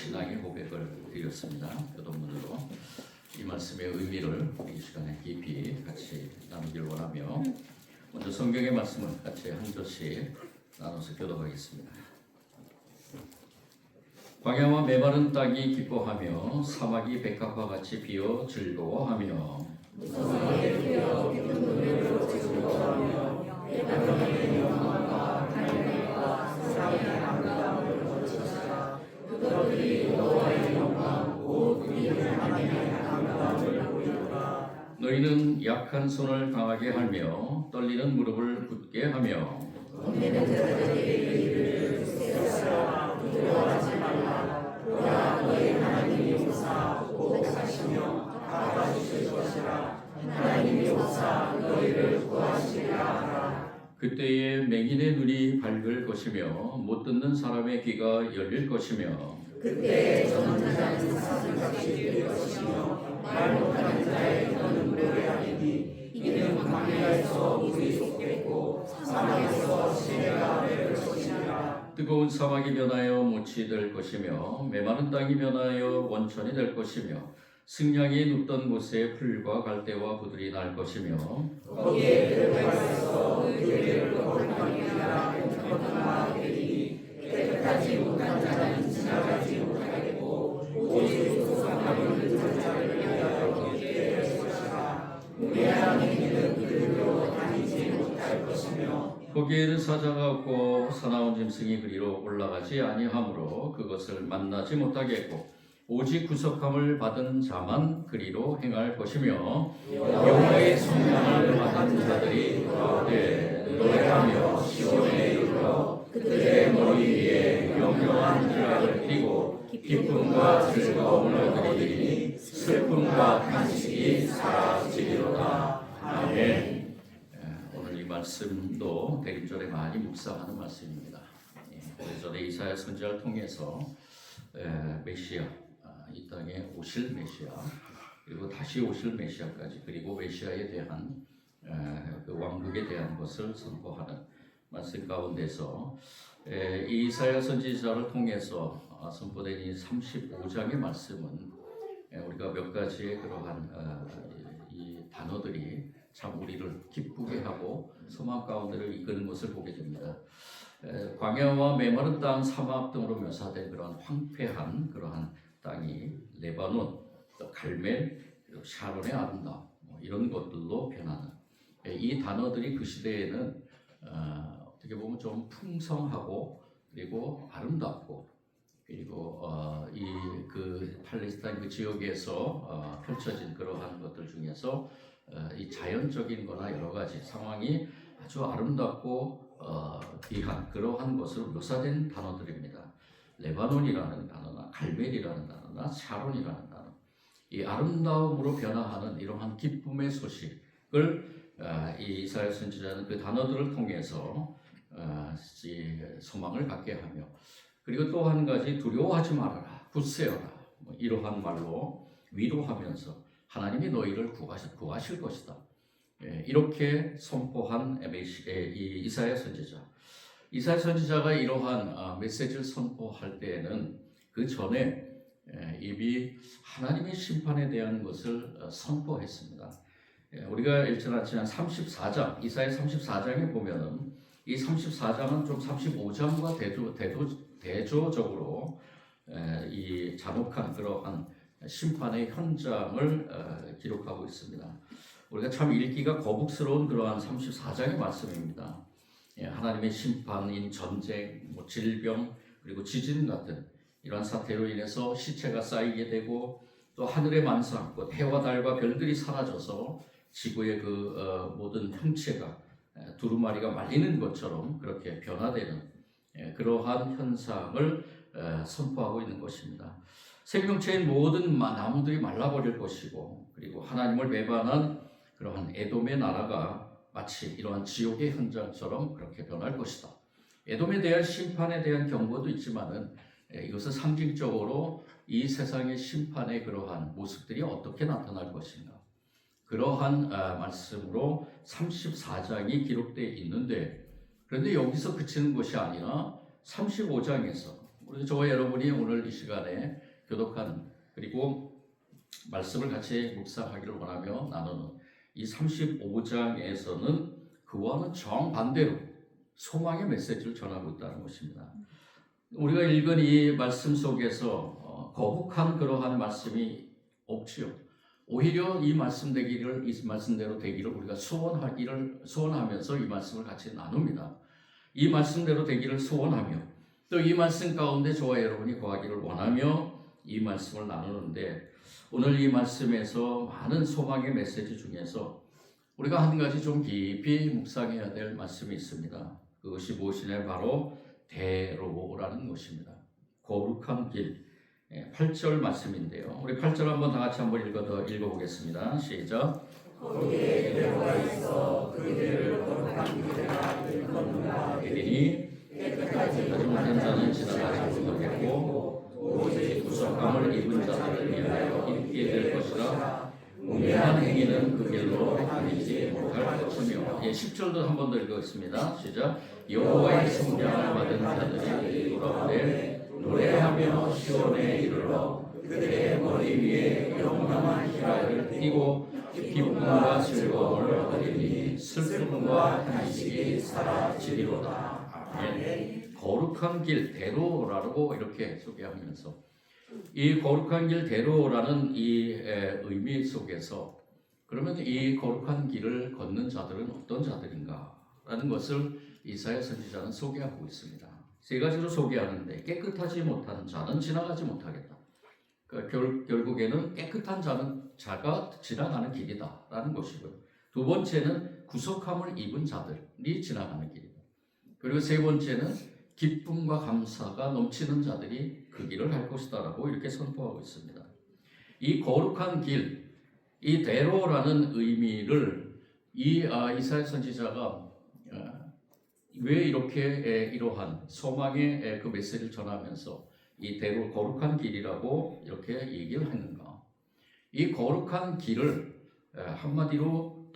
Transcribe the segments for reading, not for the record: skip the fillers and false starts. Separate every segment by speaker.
Speaker 1: 신앙의 고백을 드렸습니다. 교도문으로 이 말씀의 의미를 이 시간에 깊이 같이 나누길 원하며 먼저 성경의 말씀을 같이 한 절씩 나눠서 교독하겠습니다. 광야와 메마른 땅이 기뻐하며 사막이 백합과 같이 피어 즐거워하며 너희는 약한 손을 강하게 하며 떨리는 무릎을 굳게 하며 그때에 맹인의 눈이 밝을 것이며 못 듣는 사람의 귀가 열릴 것이며
Speaker 2: 그때 전능자는 사슴같이 될 것이며 말 못하는 자의 혀는 노래하리니 이는 광야에서 물이 솟겠고 사막에서 시내가 될 것이니라.
Speaker 1: 뜨거운 사막이 변하여 못이 될 것이며 메마른 땅이 변하여 원천이 될 것이며 승냥이 눕던 곳에 풀과 갈대와 부들이 날 것이며
Speaker 2: 거기에 들어가서 그들을 거룩하니라. 거룩하라 되리니 깨끗하지 못한 자는 지나가지 못하겠고 오직 소상하는 그 자를 위하여 걷게 될 것이라. 무례한 행위는 그들로 다니지 못할 것이며
Speaker 1: 거기에는 사자가 없고 사나운 짐승이 그리로 올라가지 아니하므로 그것을 만나지 못하겠고 오직 구속함을 받은 자만 그리로 행할 것이며 여호와의 성령을 받은 자들이 돌아오되 노래하며 시온에 이르러 그들의 머리 위에 명령한 기락을 띠고 기쁨과 즐거움을 누리리니 슬픔과 탄식이 사라지리로다. 아멘. 오늘 이 말씀도 대립절에 많이 묵상하는 말씀입니다. 오래전에 이사야 선지자를 통해서 메시아 이 땅에 오실 메시아 그리고 다시 오실 메시아까지 그리고 메시아에 대한 그 왕국에 대한 것을 선포하는 말씀 가운데서 이 이사야 선지자를 통해서 선포된 이 35장의 말씀은 우리가 몇 가지의 그러한 이 단어들이 참 우리를 기쁘게 하고 소망 가운데를 이끄는 것을 보게 됩니다. 광야와 메마른 땅, 사막 등으로 묘사된 그런 황폐한 그러한 땅이 레바논, 또 갈멜, 그리고 샤론의 아름다움 이런 것들로 변하는 이 단어들이 그 시대에는 어떻게 보면 좀 풍성하고 그리고 아름답고 그리고 이 그 팔레스타인 그 지역에서 펼쳐진 그러한 것들 중에서 이 자연적인 거나 여러 가지 상황이 아주 아름답고 귀한 그러한 것으로 묘사된 단어들입니다. 레바논이라는 단어나 갈멜이라는 단어나 샤론이라는 단어, 이 아름다움으로 변화하는 이러한 기쁨의 소식을 이 이사야 선지자는 그 단어들을 통해서 소망을 갖게 하며 그리고 또 한 가지 두려워하지 말아라, 굳세어라 이러한 말로 위로하면서 하나님이 너희를 구하실 것이다. 이렇게 선포한 이 이사야 선지자. 이사야 선지자가 이러한 메시지를 선포할 때에는 그 전에 이미 하나님의 심판에 대한 것을 선포했습니다. 우리가 읽지 않지만 34장, 이사야 34장에 보면은 이 34장은 좀 35장과 대조적으로 이 잔혹한 그러한 심판의 현장을 기록하고 있습니다. 우리가 참 읽기가 거북스러운 그러한 34장의 말씀입니다. 하나님의 심판인 전쟁, 질병, 그리고 지진 같은 이러한 사태로 인해서 시체가 쌓이게 되고 또 하늘의 만상, 해와 달과 별들이 사라져서 지구의 그 모든 형체가 두루마리가 말리는 것처럼 그렇게 변화되는 그러한 현상을 선포하고 있는 것입니다. 생명체인 모든 나무들이 말라버릴 것이고 그리고 하나님을 배반한 그러한 에돔의 나라가 마치 이러한 지옥의 현장처럼 그렇게 변할 것이다. 에돔에 대한 심판에 대한 경고도 있지만은 이것은 상징적으로 이 세상의 심판의 그러한 모습들이 어떻게 나타날 것인가. 그러한 말씀으로 34장이 기록되어 있는데 그런데 여기서 그치는 것이 아니라 35장에서 우리 저와 여러분이 오늘 이 시간에 교독한 그리고 말씀을 같이 묵상하기를 원하며 나누는 이 35장에서는 그와는 정반대로 소망의 메시지를 전하고 있다는 것입니다. 우리가 읽은 이 말씀 속에서 거북한 그러한 말씀이 없지요. 오히려 이 말씀대로 되기를 우리가 소원하면서 이 말씀을 같이 나눕니다. 이 말씀대로 되기를 소원하며 또 이 말씀 가운데 저와 여러분이 거하기를 원하며 이 말씀을 나누는데 오늘 이 말씀에서 많은 소망의 메시지 중에서 우리가 한 가지 좀 깊이 묵상해야 될 말씀이 있습니다. 그것이 무엇이냐 바로 대로라는 것입니다. 거룩한 길 8절 말씀인데요. 우리 8절 한번 다 같이 한번 읽어보겠습니다. 시작.
Speaker 2: 거기에 대로가 있어 그 대를 거룩한 길이라 일컫는다.
Speaker 1: 되리니 깨끗하지 못한 자는 지나가지 못하겠고 오직 구속함을 입은 자들을 위하여 있게 될 것이라. 우매한 행위는 그 길로 다니지 못할 것이며 10절도 한 번 더 읽겠습니다. 시작. 여호와의 성령을 받은 자들이 돌아오되 노래하며 시온에 이르러 그들의 머리 위에 영롱한 희락을 띠고 기쁨과 즐거움을 얻으리니 슬픔과 탄식이 사라지리로다. 아멘. 거룩한 길 대로라고 이렇게 소개하면서 이 거룩한 길 대로라는 이 의미 속에서 그러면 이 거룩한 길을 걷는 자들은 어떤 자들인가라는 것을 이사야 선지자는 소개하고 있습니다. 세 가지로 소개하는데 깨끗하지 못한 자는 지나가지 못하겠다. 그러니까 결국에는 깨끗한 자가 지나가는 길이다라는 것이고요. 두 번째는 구속함을 입은 자들이 지나가는 길이다. 그리고 세 번째는 기쁨과 감사가 넘치는 자들이 그 길을 할 것이다라고 이렇게 선포하고 있습니다. 이 거룩한 길, 이 대로라는 의미를 이사야 선지자가 왜 이렇게 이러한 소망의 그 메시지를 전하면서 이 대로 거룩한 길이라고 이렇게 얘기를 했는가? 이 거룩한 길을 한마디로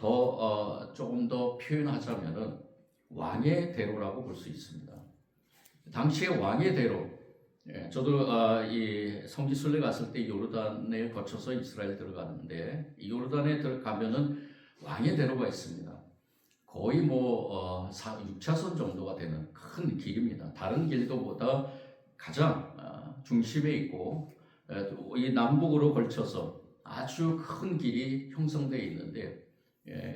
Speaker 1: 조금 더 표현하자면은 왕의 대로라고 볼 수 있습니다. 당시의 왕의 대로, 저도 이 성지순례 갔을 때 요르단에 거쳐서 이스라엘 들어가는데 이 요르단에 들어가면은 왕의 대로가 있습니다. 거의 6차선 정도가 되는 큰 길입니다. 다른 길도보다 가장 중심에 있고 이 남북으로 걸쳐서 아주 큰 길이 형성되어 있는데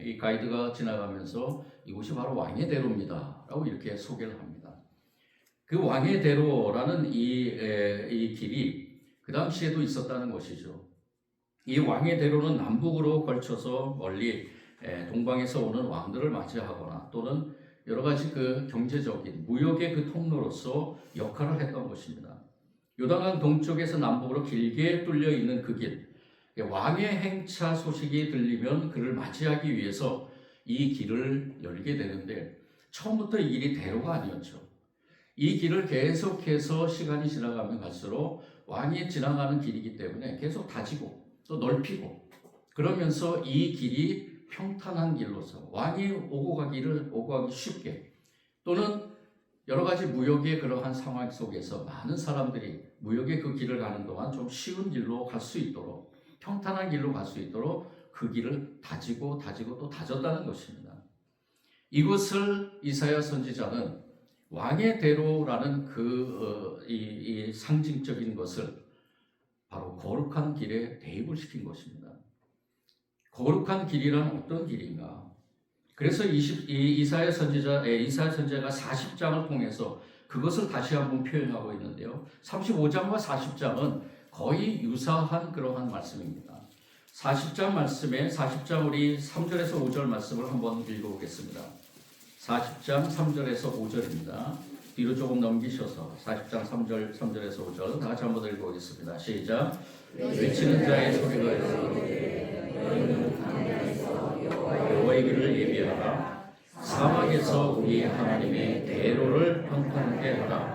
Speaker 1: 이 가이드가 지나가면서 이곳이 바로 왕의 대로입니다 라고 이렇게 소개를 합니다. 그 왕의 대로라는 이 길이 그 당시에도 있었다는 것이죠. 이 왕의 대로는 남북으로 걸쳐서 멀리 동방에서 오는 왕들을 맞이하거나 또는 여러 가지 그 경제적인 무역의 그 통로로서 역할을 했던 것입니다. 요단강 동쪽에서 남북으로 길게 뚫려 있는 그 길, 왕의 행차 소식이 들리면 그를 맞이하기 위해서 이 길을 열게 되는데 처음부터 이 길이 대로가 아니었죠. 이 길을 계속해서 시간이 지나가면 갈수록 왕이 지나가는 길이기 때문에 계속 다지고 또 넓히고 그러면서 이 길이 평탄한 길로서 왕이 오고 가기 쉽게 또는 여러 가지 무역의 그러한 상황 속에서 많은 사람들이 무역의 그 길을 가는 동안 좀 쉬운 길로 갈 수 있도록 평탄한 길로 갈 수 있도록 그 길을 다지고 또 다졌다는 것입니다. 이것을 이사야 선지자는 왕의 대로라는 이 상징적인 것을 바로 거룩한 길에 대입을 시킨 것입니다. 거룩한 길이란 어떤 길인가? 그래서 이사야 선지자가 40장을 통해서 그것을 다시 한번 표현하고 있는데요. 35장과 40장은 거의 유사한 그러한 말씀입니다. 40장 우리 3절에서 5절 말씀을 한번 읽어보겠습니다. 40장 3절에서 5절입니다. 뒤로 조금 넘기셔서 40장 3절에서 5절 다 같이 한번 읽어보겠습니다. 시작. 외치는 자의 소리가 여호와의 길을 예비하라. 사막에서 우리 하나님의 대로를 평탄하게 하라.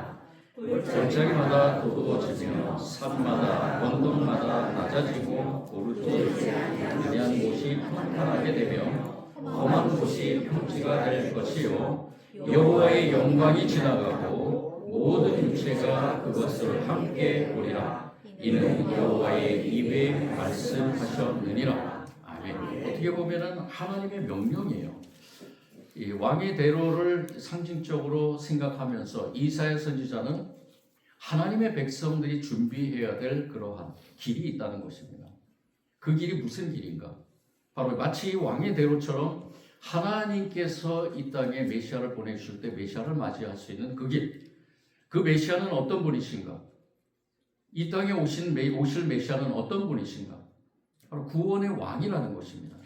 Speaker 1: 골짜기마다 도두어지며 산마다 언덕마다 낮아지고 오르지 아니한 곳이 평탄하게 되며 험한 곳이 평지가 될 것이요 여호와의 영광이 지나가고 모든 육체가 그것을 함께 보리라. 이는 여호와의 입에 말씀하셨느니라. 아멘. 어떻게 보면은 하나님의 명령이에요. 이 왕의 대로를 상징적으로 생각하면서 이사야 선지자는 하나님의 백성들이 준비해야 될 그러한 길이 있다는 것입니다. 그 길이 무슨 길인가? 바로 마치 왕의 대로처럼 하나님께서 이 땅에 메시아를 보내주실 때 메시아를 맞이할 수 있는 그 길. 그 메시아는 어떤 분이신가? 이 땅에 오실 메시아는 어떤 분이신가? 바로 구원의 왕이라는 것입니다.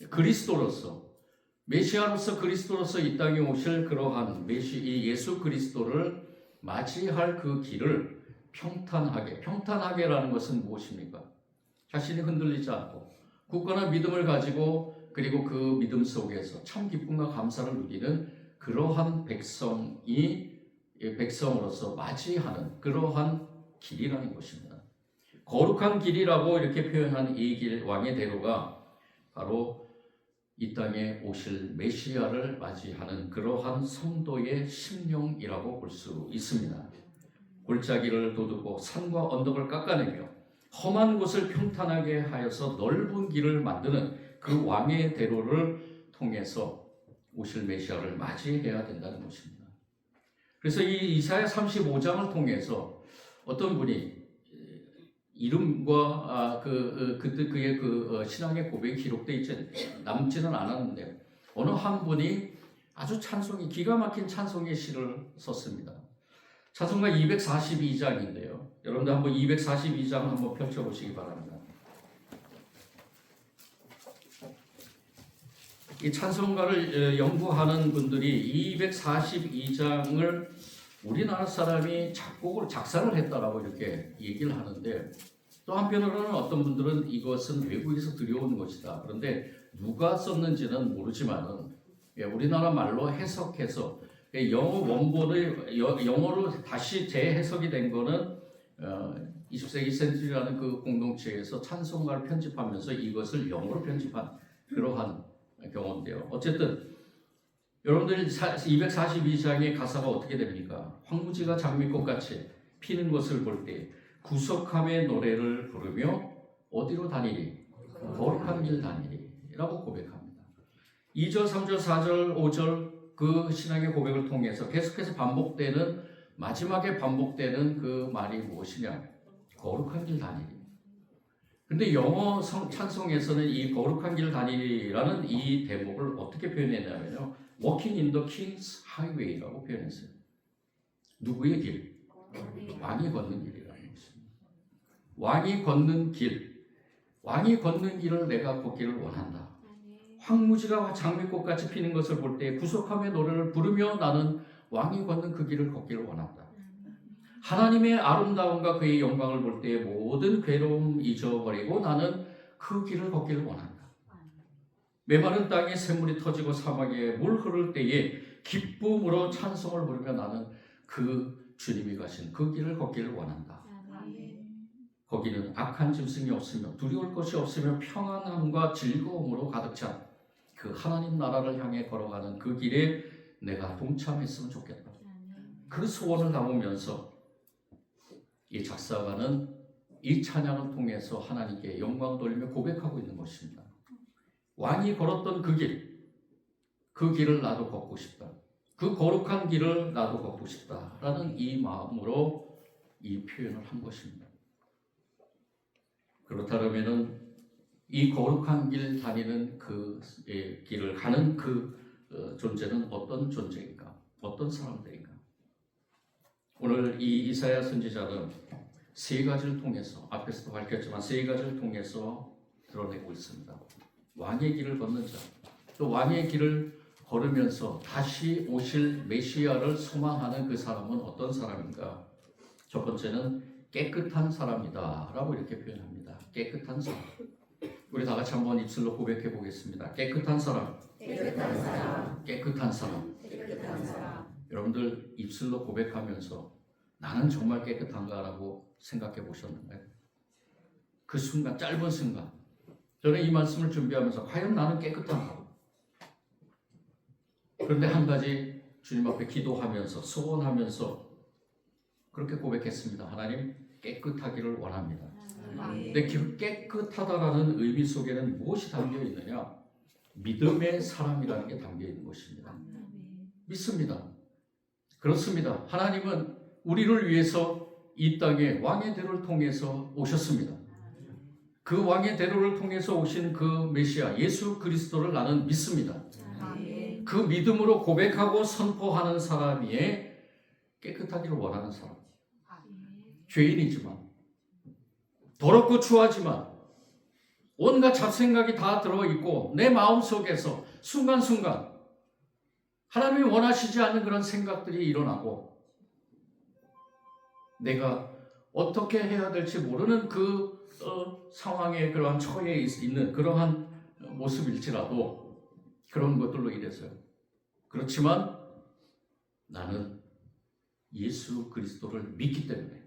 Speaker 1: 그리스도로서, 메시아로서 그리스도로서 이 땅에 오실 그러한 이 예수 그리스도를 맞이할 그 길을 평탄하게라는 것은 무엇입니까? 자신이 흔들리지 않고 굳건한 믿음을 가지고 그리고 그 믿음 속에서 참 기쁨과 감사를 누리는 그러한 백성으로서 맞이하는 그러한 길이라는 것입니다. 거룩한 길이라고 이렇게 표현한 이 길, 왕의 대로가 바로 이 땅에 오실 메시아를 맞이하는 그러한 성도의 심령이라고 볼 수 있습니다. 골짜기를 도두고 산과 언덕을 깎아내며 험한 곳을 평탄하게 하여서 넓은 길을 만드는 그 왕의 대로를 통해서 오실 메시아를 맞이해야 된다는 것입니다. 그래서 이 이사야 35장을 통해서 어떤 분이 이름과 그의 신앙의 고백이 기록되어 남지는 않았는데 어느 한 분이 아주 기가 막힌 찬송의 시를 썼습니다. 찬송가 242장인데요. 여러분들 한번 242장을 한번 펼쳐보시기 바랍니다. 이 찬송가를 연구하는 분들이 242장을 우리나라 사람이 작사를 했다라고 이렇게 얘기를 하는데 또 한편으로는 어떤 분들은 이것은 외국에서 들여온 것이다. 그런데 누가 썼는지는 모르지만은 우리나라 말로 해석해서 영어 원본을 영어로 다시 재해석이 된 거는 20세기 센츄리라는 그 공동체에서 찬송가를 편집하면서 이것을 영어로 편집한 그러한 경우인데요. 어쨌든 여러분들 242장의 가사가 어떻게 됩니까? 황무지가 장미꽃같이 피는 것을 볼 때 구속함의 노래를 부르며 어디로 다니리? 거룩한 길 다니리 라고 고백합니다. 2절, 3절, 4절, 5절 그 신앙의 고백을 통해서 계속해서 마지막에 반복되는 그 말이 무엇이냐? 거룩한 길 다니리. 근데 영어 찬송에서는 이 거룩한 길 다니리라는 이 대목을 어떻게 표현했냐면요. Walking in the King's Highway라고 표현했어요. 누구의 길? 왕이 걷는 길이라는 것입니다. 왕이 걷는 길을 내가 걷기를 원한다. 황무지가 장미꽃같이 피는 것을 볼 때 구속함의 노래를 부르며 나는 왕이 걷는 그 길을 걷기를 원한다. 하나님의 아름다움과 그의 영광을 볼 때 모든 괴로움 잊어버리고 나는 그 길을 걷기를 원한다. 메마른 땅에 샘물이 터지고 사막에 물 흐를 때에 기쁨으로 찬송을 부르며 나는 그 주님이 가신 그 길을 걷기를 원한다. 거기는 악한 짐승이 없으며 두려울 것이 없으며 평안함과 즐거움으로 가득 찬 그 하나님 나라를 향해 걸어가는 그 길에 내가 동참했으면 좋겠다. 그 소원을 담으면서 이 작사가는 이 찬양을 통해서 하나님께 영광 돌리며 고백하고 있는 것입니다. 왕이 걸었던 그 길을 나도 걷고 싶다. 그 거룩한 길을 나도 걷고 싶다라는 이 마음으로 이 표현을 한 것입니다. 그렇다면은 이 거룩한 길 다니는 그 길을 가는 그 존재는 어떤 존재인가? 어떤 사람들인가? 오늘 이 이사야 선지자는 세 가지를 통해서 앞에서도 밝혔지만 세 가지를 통해서 드러내고 있습니다. 왕의 길을 걷는 자, 또 왕의 길을 걸으면서 다시 오실 메시아를 소망하는 그 사람은 어떤 사람인가? 첫 번째는 깨끗한 사람이다 라고 이렇게 표현합니다. 깨끗한 사람. 우리 다 같이 한번 입술로 고백해 보겠습니다. 깨끗한 사람. 여러분들 입술로 고백하면서 나는 정말 깨끗한가 라고 생각해 보셨나요? 그 순간, 짧은 순간 저는 이 말씀을 준비하면서 과연 나는 깨끗한가? 그런데 한 가지 주님 앞에 기도하면서 소원하면서 그렇게 고백했습니다. 하나님, 깨끗하기를 원합니다.
Speaker 2: 아멘.
Speaker 1: 근데 그 깨끗하다라는 의미 속에는 무엇이 담겨 있느냐? 믿음의 사람이라는 게 담겨 있는 것입니다. 믿습니다. 그렇습니다. 하나님은 우리를 위해서 이 땅에 왕의 대로를 통해서 오셨습니다. 그 왕의 대로를 통해서 오신 그 메시아 예수 그리스도를 나는 믿습니다.
Speaker 2: 아멘.
Speaker 1: 그 믿음으로 고백하고 선포하는 사람이 깨끗하기를 원하는 사람. 죄인이지만 더럽고 추하지만 온갖 잡생각이 다 들어있고 내 마음속에서 순간순간 하나님이 원하시지 않는 그런 생각들이 일어나고 내가 어떻게 해야 될지 모르는 그 상황에 그러한 처해 있는 그러한 모습일지라도 그런 것들로 인해서요. 그렇지만 나는 예수 그리스도를 믿기 때문에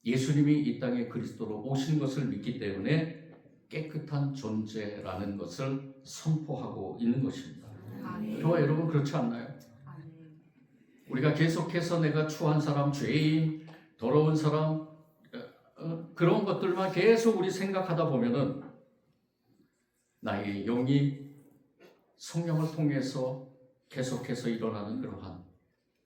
Speaker 1: 예수님이 이 땅에 그리스도로 오신 것을 믿기 때문에 깨끗한 존재라는 것을 선포하고 있는 것입니다. 저와 여러분 그렇지 않나요? 우리가 계속해서 내가 추한 사람, 죄인, 더러운 사람 그런 것들만 계속 우리 생각하다 보면은 나의 영이 성령을 통해서 계속해서 일어나는 그러한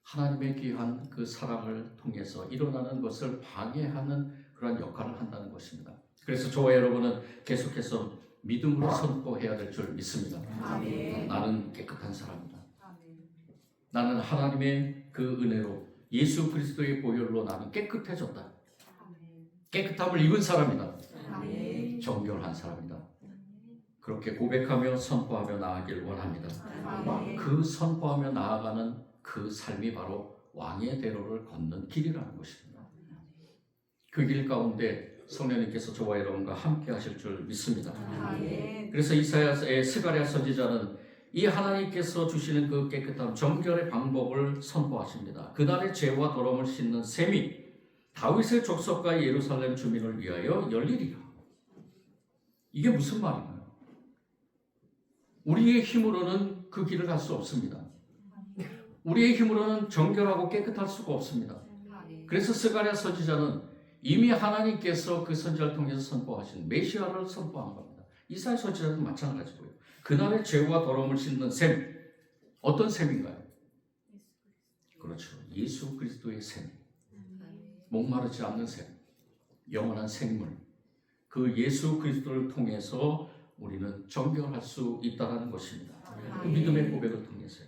Speaker 1: 하나님의 귀한 그 사랑을 통해서 일어나는 것을 방해하는 그런 역할을 한다는 것입니다. 그래서 저와 여러분은 계속해서 믿음으로 선포해야 될 줄 믿습니다.
Speaker 2: 아멘.
Speaker 1: 나는 깨끗한 사람이다. 나는 하나님의 그 은혜로 예수 그리스도의 보혈로 나는 깨끗해졌다. 깨끗함을 입은 사람이다.
Speaker 2: 아멘.
Speaker 1: 정결한 사람이다. 그렇게 고백하며 선포하며 나아가길 원합니다.
Speaker 2: 아멘.
Speaker 1: 그 선포하며 나아가는 그 삶이 바로 왕의 대로를 걷는 길이라는 것입니다. 그 길 가운데 성령님께서 저와 여러분과 함께 하실 줄 믿습니다.
Speaker 2: 아멘.
Speaker 1: 그래서 이사야의 스가랴 선지자는 이 하나님께서 주시는 그 깨끗함, 정결의 방법을 선포하십니다. 그날의 죄와 더러움을 씻는 셈이 다윗의 족속과 예루살렘 주민을 위하여 열리리라. 이게 무슨 말인가요? 우리의 힘으로는 그 길을 갈 수 없습니다. 우리의 힘으로는 정결하고 깨끗할 수가 없습니다. 그래서 스가랴 선지자는 이미 하나님께서 그 선지자를 통해서 선포하신 메시아를 선포한 겁니다. 이사야 선지자도 마찬가지고요. 그날의 죄와 더러움을 씻는 셈, 어떤 셈인가요? 그렇죠. 예수 그리스도의 셈, 목마르지 않는 셈, 영원한 생물, 그 예수 그리스도를 통해서 우리는 정결할 수 있다는 것입니다. 그 믿음의 고백을 통해서요.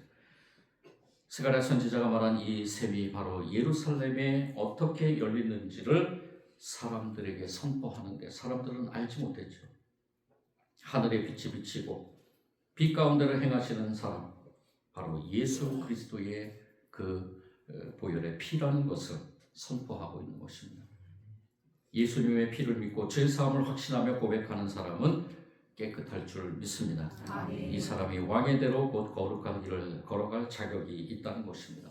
Speaker 1: 스가랴 선지자가 말한 이 셈이 바로 예루살렘에 어떻게 열리는지를 사람들에게 선포하는데 사람들은 알지 못했죠. 하늘의 빛이 비치고 빛 가운데를 행하시는 사람, 바로 예수 그리스도의 그 보혈의 피라는 것을 선포하고 있는 것입니다. 예수님의 피를 믿고 죄 사함을 확신하며 고백하는 사람은 깨끗할 줄 믿습니다.
Speaker 2: 아멘.
Speaker 1: 이 사람이 왕의 대로 곧 거룩한 길을 걸어갈 자격이 있다는 것입니다.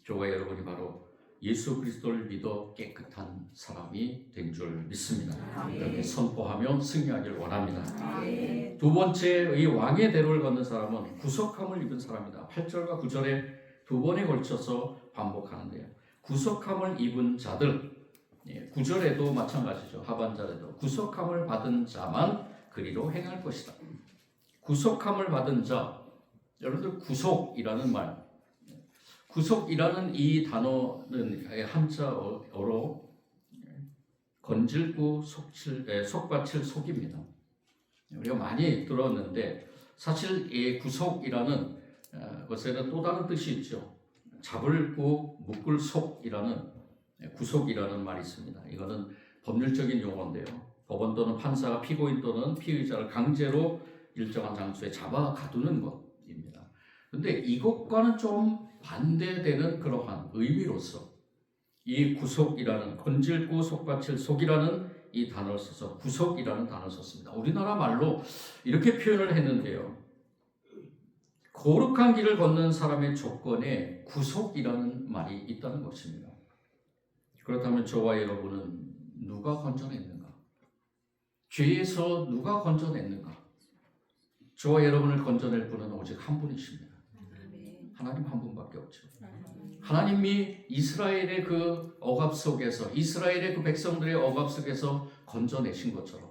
Speaker 1: 저와 여러분이 바로 예수 그리스도를 믿어 깨끗한 사람이 된 줄 믿습니다.
Speaker 2: 아멘.
Speaker 1: 이렇게 선포하며 승리하길 원합니다.
Speaker 2: 아멘.
Speaker 1: 두 번째 이 왕의 대로를 걷는 사람은 구속함을 입은 사람이다. 8절과 9절에 두 번에 걸쳐서 반복하는데요. 구속함을 입은 자들, 9절에도 마찬가지죠. 하반절에도 구속함을 받은 자만 그리로 행할 것이다. 구속함을 받은 자, 여러분들 구속이라는 말, 구속이라는 이 단어는 한자어로 건질구 속받칠 속입니다. 우리가 많이 들었는데 사실 이 구속이라는 것에는 또 다른 뜻이 있죠. 잡을 구 묶을 속이라는 구속이라는 말이 있습니다. 이거는 법률적인 용어인데요. 법원 또는 판사가 피고인 또는 피의자를 강제로 일정한 장소에 잡아 가두는 것입니다. 그런데 이것과는 좀 반대되는 그러한 의미로서 이 구속이라는 건질구 속받칠 속이라는 이 단어를 써서 구속이라는 단어를 썼습니다. 우리나라 말로 이렇게 표현을 했는데요. 거룩한 길을 걷는 사람의 조건에 구속이라는 말이 있다는 것입니다. 그렇다면 저와 여러분은 누가 건져냈는가? 죄에서 누가 건져냈는가? 저와 여러분을 건져낼 분은 오직 한 분이십니다. 하나님 한 분밖에 없죠. 하나님이 이스라엘의 그 억압 속에서, 이스라엘의 그 백성들의 억압 속에서 건져내신 것처럼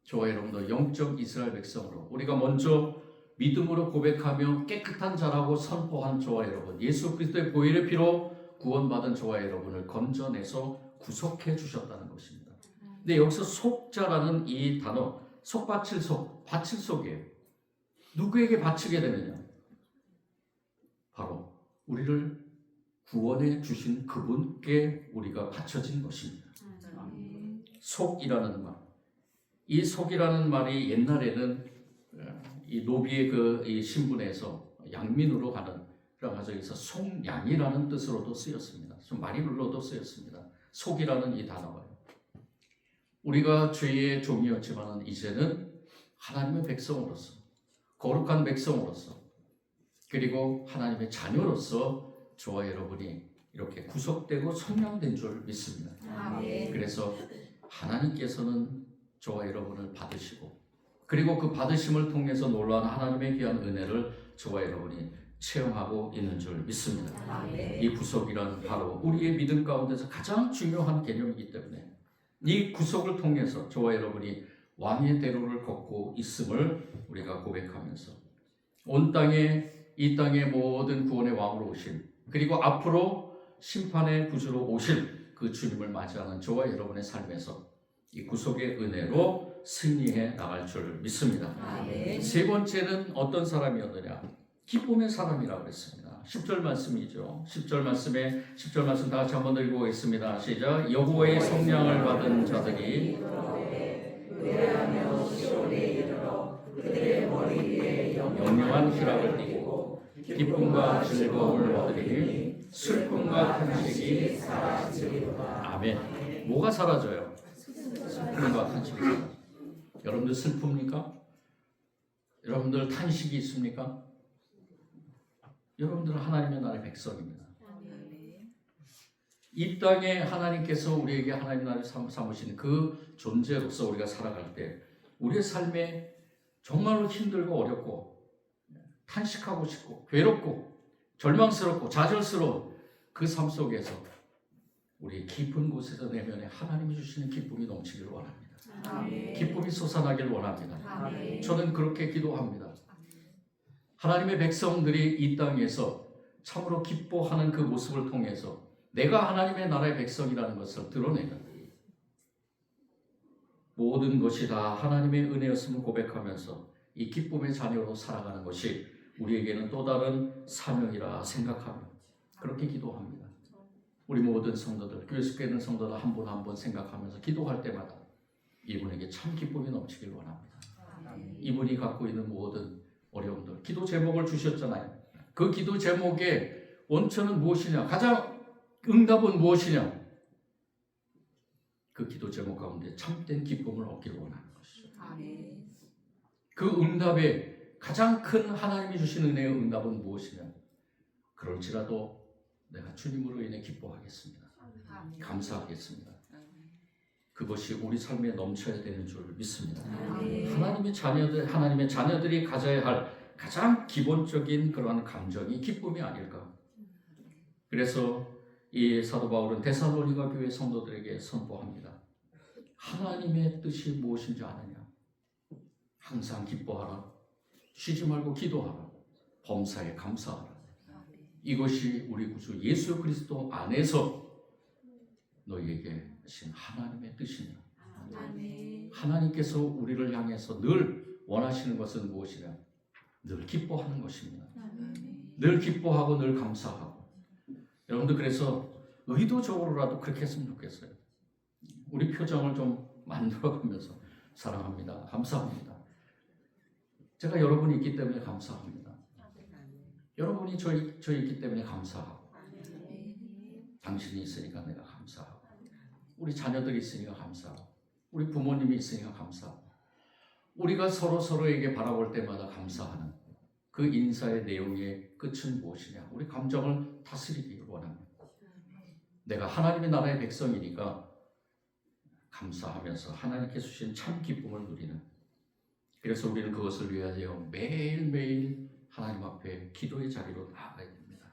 Speaker 1: 저와 여러분도 영적 이스라엘 백성으로 우리가 먼저 믿음으로 고백하며 깨끗한 자라고 선포한 저와 여러분, 예수 그리스도의 보혈의 피로 구원받은 저와 여러분을 건져내서 구속해 주셨다는 것입니다. 근데 여기서 속자라는 이 단어, 속바칠 속, 바칠 속이에요. 누구에게 바치게 되느냐? 바로 우리를 구원해 주신 그분께 우리가 바쳐진 것입니다. 속이라는 말, 이 속이라는 말이 옛날에는 이 노비의 이 신분에서 양민으로 가는 그런 가정에서 속량이라는 뜻으로도 쓰였습니다. 좀 마리로도 쓰였습니다. 속이라는 이 단어가 우리가 죄의 종이었지만 이제는 하나님의 백성으로서, 거룩한 백성으로서, 그리고 하나님의 자녀로서 저와 여러분이 이렇게 구속되고 속량된 줄 믿습니다. 그래서 하나님께서는 저와 여러분을 받으시고, 그리고 그 받으심을 통해서 놀라운 하나님의 귀한 은혜를 저와 여러분이 체험하고 있는 줄 믿습니다. 이 구속이란 바로 우리의 믿음 가운데서 가장 중요한 개념이기 때문에 이 구속을 통해서 저와 여러분이 왕의 대로를 걷고 있음을 우리가 고백하면서 온 땅에, 이 땅의 모든 구원의 왕으로 오신, 그리고 앞으로 심판의 구주로 오실 그 주님을 맞이하는 저와 여러분의 삶에서 이 구속의 은혜로 승리해 나갈 줄 믿습니다. 세 번째는 어떤 사람이었느냐? 기쁨의 사람이라고 했습니다. 10절 말씀이죠. 10절 말씀 다 같이 한번 읽어보겠습니다. 시작. 여호와의 성령을 받은 자들이
Speaker 2: 노래하며 시온에 이르러 그들의 머리 위에
Speaker 1: 영영한 희락을 띠고 기쁨과 즐거움을 얻으리니 슬픔과 탄식이 사라지리로다. 아멘. 뭐가 사라져요? 슬픔과 탄식이 사라져요. 여러분들 슬픕니까? 여러분들 탄식이 있습니까? 여러분들은 하나님의 나라의 백성입니다. 이 땅에 하나님께서 우리에게 하나님 나라를 삼으신 그 존재로서 우리가 살아갈 때 우리의 삶에 정말로 힘들고 어렵고 탄식하고 싶고 괴롭고 절망스럽고 좌절스러운 그 삶 속에서 우리 깊은 곳에서 내면에 하나님이 주시는 기쁨이 넘치기를 원합니다. 기쁨이 솟아나길 원합니다. 저는 그렇게 기도합니다. 하나님의 백성들이 이 땅에서 참으로 기뻐하는 그 모습을 통해서 내가 하나님의 나라의 백성이라는 것을 드러내는 모든 것이 다 하나님의 은혜였음을 고백하면서 이 기쁨의 자녀로 살아가는 것이 우리에게는 또 다른 사명이라 생각하며 그렇게 기도합니다. 우리 모든 성도들, 교회 속에 있는 성도들 한 분 한 분 생각하면서 기도할 때마다 이분에게 참 기쁨이 넘치길 원합니다. 이분이 갖고 있는 모든 어려움들, 기도 제목을 주셨잖아요. 그 기도 제목의 원천은 무엇이냐? 가장 응답은 무엇이냐? 그 기도 제목 가운데 참된 기쁨을 얻기를 원하는 것이죠. 그 응답의 가장 큰 하나님이 주신 은혜의 응답은 무엇이냐? 그럴지라도 내가 주님으로 인해 기뻐하겠습니다. 감사하겠습니다. 그것이 우리 삶에 넘쳐야 되는 줄 믿습니다. 하나님의 자녀들이 가져야 할 가장 기본적인 그러한 감정이 기쁨이 아닐까. 그래서 이 사도 바울은 데살로니가 교회 성도들에게 선포합니다. 하나님의 뜻이 무엇인지 아느냐? 항상 기뻐하라. 쉬지 말고 기도하라. 범사에 감사하라. 이것이 우리 구주 예수 그리스도 안에서 너희에게 하신 하나님의 뜻이냐? 하나님께서 우리를 향해서 늘 원하시는 것은 무엇이냐? 늘 기뻐하는 것입니다. 늘 기뻐하고 늘 감사하고. 여러분들 그래서 의도적으로라도 그렇게 했으면 좋겠어요. 우리 표정을 좀 만들어가면서 사랑합니다. 감사합니다. 제가 여러분이 있기 때문에 감사합니다. 여러분이 저희 있기 때문에 감사하고, 당신이 있으니까 내가 감사하고, 우리 자녀들이 있으니까 감사하고, 우리 부모님이 있으니까 감사하고, 우리가 서로에게 바라볼 때마다 감사하는 그 인사의 내용의 끝은 무엇이냐? 우리 감정을 다스리기를 원합니다. 내가 하나님의 나라의 백성이니까 감사하면서 하나님께서 주신 참 기쁨을 누리는, 그래서 우리는 그것을 위하여 매일매일 하나님 앞에 기도의 자리로 나아가야 됩니다.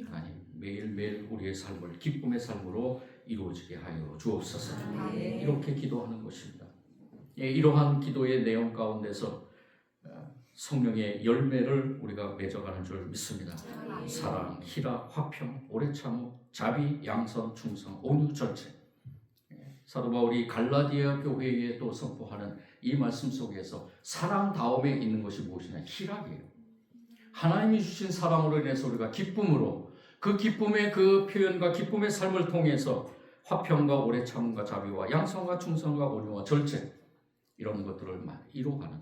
Speaker 1: 하나님, 매일매일 우리의 삶을 기쁨의 삶으로 이루어지게 하여 주옵소서. 이렇게 기도하는 것입니다. 이러한 기도의 내용 가운데서 성령의 열매를 우리가 맺어가는 줄 믿습니다. 사랑, 희락, 화평, 오래 참음, 자비, 양선, 충성, 온유, 절제. 사도 바울이 갈라디아 교회에 또 선포하는 이 말씀 속에서 사랑 다음에 있는 것이 무엇이냐? 희락이에요. 하나님이 주신 사랑으로 인해서 우리가 기쁨으로, 그 기쁨의 그 표현과 기쁨의 삶을 통해서 화평과 오래 참음과 자비와 양선과 충성과 온유와 절제, 이런 것들을 이루어가는,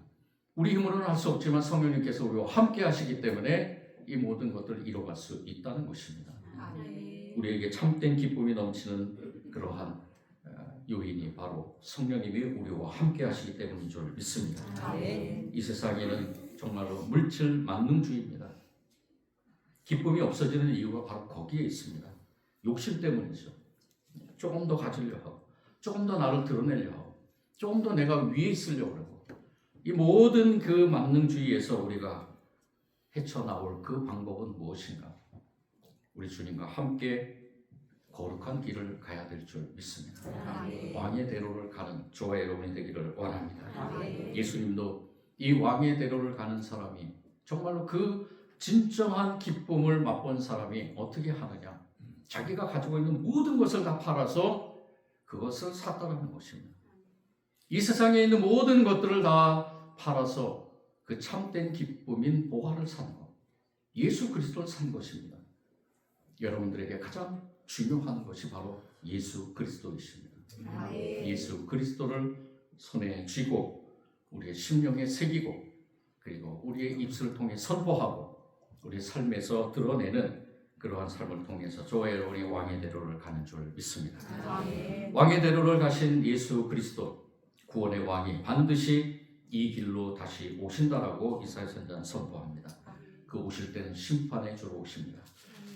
Speaker 1: 우리 힘으로는 할 수 없지만 성령님께서 우리와 함께 하시기 때문에 이 모든 것들을 이루어갈 수 있다는 것입니다. 우리에게 참된 기쁨이 넘치는 그러한 요인이 바로 성령님이 우리와 함께 하시기 때문인 줄 믿습니다. 이 세상에는 정말로 물질 만능주의입니다. 기쁨이 없어지는 이유가 바로 거기에 있습니다. 욕심 때문이죠. 조금 더 가지려 하고, 조금 더 나를 드러내려 하고, 조금 더 내가 위에 있으려고 하고, 이 모든 그 만능주의에서 우리가 헤쳐나올 그 방법은 무엇인가? 우리 주님과 함께 거룩한 길을 가야 될 줄 믿습니다. 왕의 대로를 가는 저와 여러분이 되기를 원합니다. 예수님도 이 왕의 대로를 가는 사람이, 정말로 그 진정한 기쁨을 맛본 사람이 어떻게 하느냐? 자기가 가지고 있는 모든 것을 다 팔아서 그것을 샀다는 것입니다. 이 세상에 있는 모든 것들을 다 팔아서 그 참된 기쁨인 보화를 산 것, 예수 그리스도를 산 것입니다. 여러분들에게 가장 중요한 것이 바로 예수 그리스도이십니다. 예수 그리스도를 손에 쥐고 우리의 심령에 새기고, 그리고 우리의 입술을 통해 선포하고 우리의 삶에서 드러내는 그러한 삶을 통해서 저와 여러분이 왕의 대로를 가는 줄 믿습니다. 왕의 대로를 가신 예수 그리스도, 구원의 왕이 반드시 이 길로 다시 오신다라고 이사야 선지자는 선포합니다. 그 오실 때는 심판의 주로 오십니다.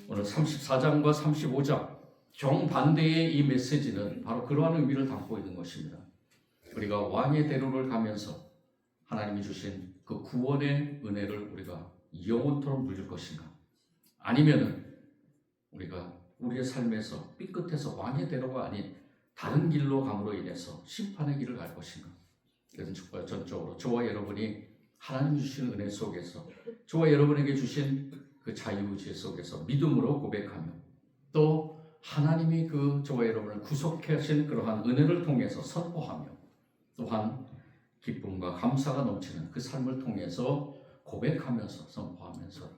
Speaker 1: 오늘 34장과 35장 정반대의 이 메시지는 바로 그러한 의미를 담고 있는 것입니다. 우리가 왕의 대로를 가면서 하나님이 주신 그 구원의 은혜를 우리가 영원토록 누릴 것인가? 아니면은 우리가 우리의 삶에서 삐끗해서 왕의 대로가 아닌 다른 길로 감으로 인해서 심판의 길을 갈 것인가? 그래서 전적으로 저와 여러분이 하나님 주신 은혜 속에서, 저와 여러분에게 주신 그 자유의지 속에서 믿음으로 고백하며, 또 하나님이 그 저와 여러분을 구속해 하신 그러한 은혜를 통해서 선포하며, 또한 기쁨과 감사가 넘치는 그 삶을 통해서 고백하면서 선포하면서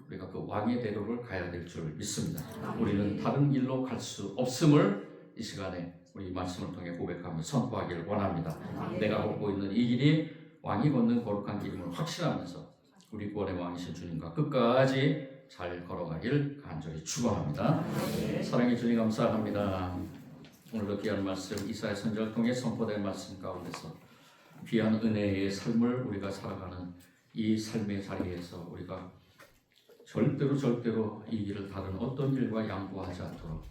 Speaker 1: 우리가 그 왕의 대로를 가야 될 줄 믿습니다. 우리는 다른 길로 갈 수 없음을 이 시간에 우리 말씀을 통해 고백하며 선포하기를 원합니다. 내가 걷고 있는 이 길이 왕이 걷는 거룩한 길임을 확신하면서 우리 구원의 왕이신 주님과 끝까지 잘 걸어가길 간절히 축원합니다. 사랑의 주님 감사합니다. 오늘도 귀한 말씀, 이사야 선지자를 통해 선포된 말씀 가운데서 귀한 은혜의 삶을 우리가 살아가는 이 삶의 자리에서 우리가 절대로 이 길을 다른 어떤 일과 양보하지 않도록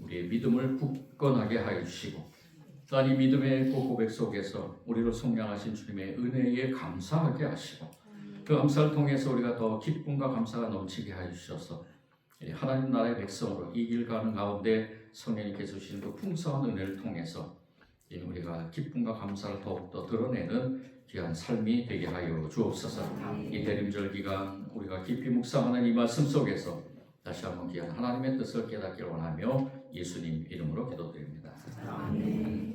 Speaker 1: 우리의 믿음을 굳건하게 하여 주시고, 또한 이 믿음의 고백 속에서 우리를 속량하신 주님의 은혜에 감사하게 하시고, 그 감사를 통해서 우리가 더 기쁨과 감사가 넘치게 하여 주셔서 하나님 나라의 백성으로 이 길 가는 가운데 성령님께서 주신 그 풍성한 은혜를 통해서 우리가 기쁨과 감사를 더욱더 드러내는 귀한 삶이 되게 하여 주옵소서. 이 대림절 기간 우리가 깊이 묵상하는 이 말씀 속에서 다시 한번 귀한 하나님의 뜻을 깨닫기를 원하며 예수님 이름으로 기도드립니다. 아멘.